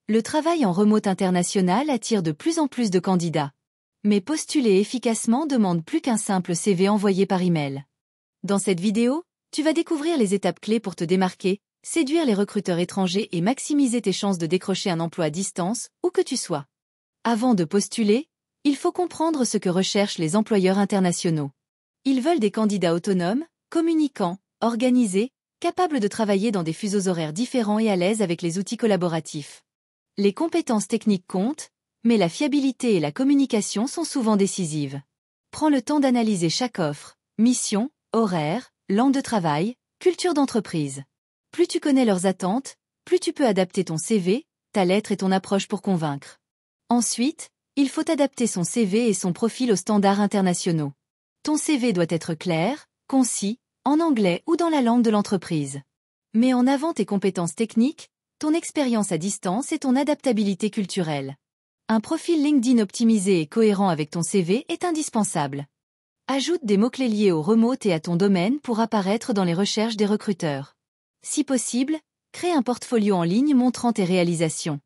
Le travail en remote international attire de plus en plus de candidats. Mais postuler efficacement demande plus qu'un simple CV envoyé par email. Dans cette vidéo, tu vas découvrir les étapes clés pour te démarquer, séduire les recruteurs étrangers et maximiser tes chances de décrocher un emploi à distance, où que tu sois. Avant de postuler, il faut comprendre ce que recherchent les employeurs internationaux. Ils veulent des candidats autonomes, communicants, organisés, capables de travailler dans des fuseaux horaires différents et à l'aise avec les outils collaboratifs. Les compétences techniques comptent, mais la fiabilité et la communication sont souvent décisives. Prends le temps d'analyser chaque offre, mission, horaire, langue de travail, culture d'entreprise. Plus tu connais leurs attentes, plus tu peux adapter ton CV, ta lettre et ton approche pour convaincre. Ensuite, il faut adapter son CV et son profil aux standards internationaux. Ton CV doit être clair, concis, en anglais ou dans la langue de l'entreprise. Mets en avant tes compétences techniques, ton expérience à distance et ton adaptabilité culturelle. Un profil LinkedIn optimisé et cohérent avec ton CV est indispensable. Ajoute des mots-clés liés au remote et à ton domaine pour apparaître dans les recherches des recruteurs. Si possible, crée un portfolio en ligne montrant tes réalisations.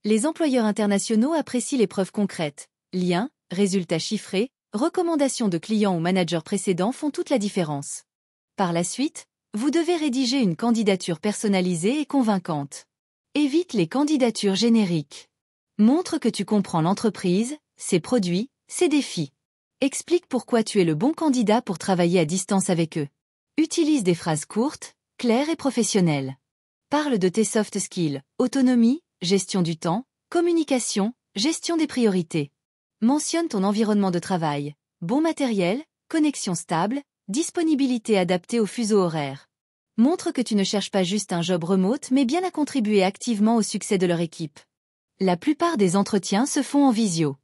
Les employeurs internationaux apprécient les preuves concrètes. Liens, résultats chiffrés, recommandations de clients ou managers précédents font toute la différence. Par la suite, vous devez rédiger une candidature personnalisée et convaincante. Évite les candidatures génériques. Montre que tu comprends l'entreprise, ses produits, ses défis. Explique pourquoi tu es le bon candidat pour travailler à distance avec eux. Utilise des phrases courtes, claires et professionnelles. Parle de tes soft skills, autonomie, gestion du temps, communication, gestion des priorités. Mentionne ton environnement de travail, bon matériel, connexion stable, disponibilité adaptée au fuseau horaire. Montre que tu ne cherches pas juste un job remote mais bien à contribuer activement au succès de leur équipe. La plupart des entretiens se font en visio.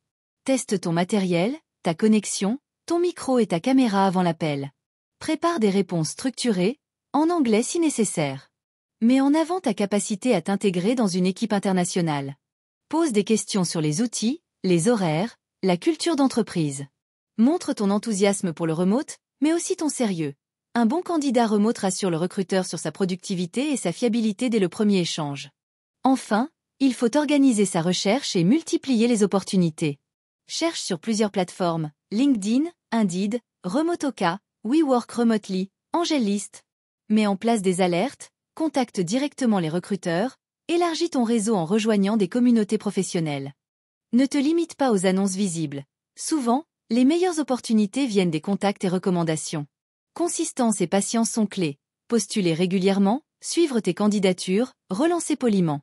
Teste ton matériel, ta connexion, ton micro et ta caméra avant l'appel. Prépare des réponses structurées, en anglais si nécessaire. Mets en avant ta capacité à t'intégrer dans une équipe internationale. Pose des questions sur les outils, les horaires, la culture d'entreprise. Montre ton enthousiasme pour le remote, mais aussi ton sérieux. Un bon candidat remote rassure le recruteur sur sa productivité et sa fiabilité dès le premier échange. Enfin, il faut organiser sa recherche et multiplier les opportunités. Cherche sur plusieurs plateformes, LinkedIn, Indeed, Remotoka, WeWork Remotely, AngelList. Mets en place des alertes, contacte directement les recruteurs, élargis ton réseau en rejoignant des communautés professionnelles. Ne te limite pas aux annonces visibles. Souvent, les meilleures opportunités viennent des contacts et recommandations. Consistance et patience sont clés. Postuler régulièrement, suivre tes candidatures, relancer poliment.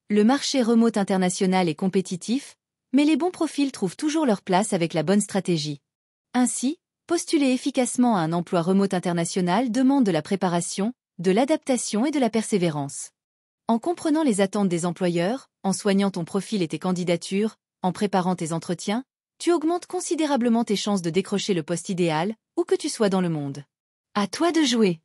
Le marché remote international est compétitif, mais les bons profils trouvent toujours leur place avec la bonne stratégie. Ainsi, postuler efficacement à un emploi remote international demande de la préparation, de l'adaptation et de la persévérance. En comprenant les attentes des employeurs, en soignant ton profil et tes candidatures, en préparant tes entretiens, tu augmentes considérablement tes chances de décrocher le poste idéal, où que tu sois dans le monde. À toi de jouer!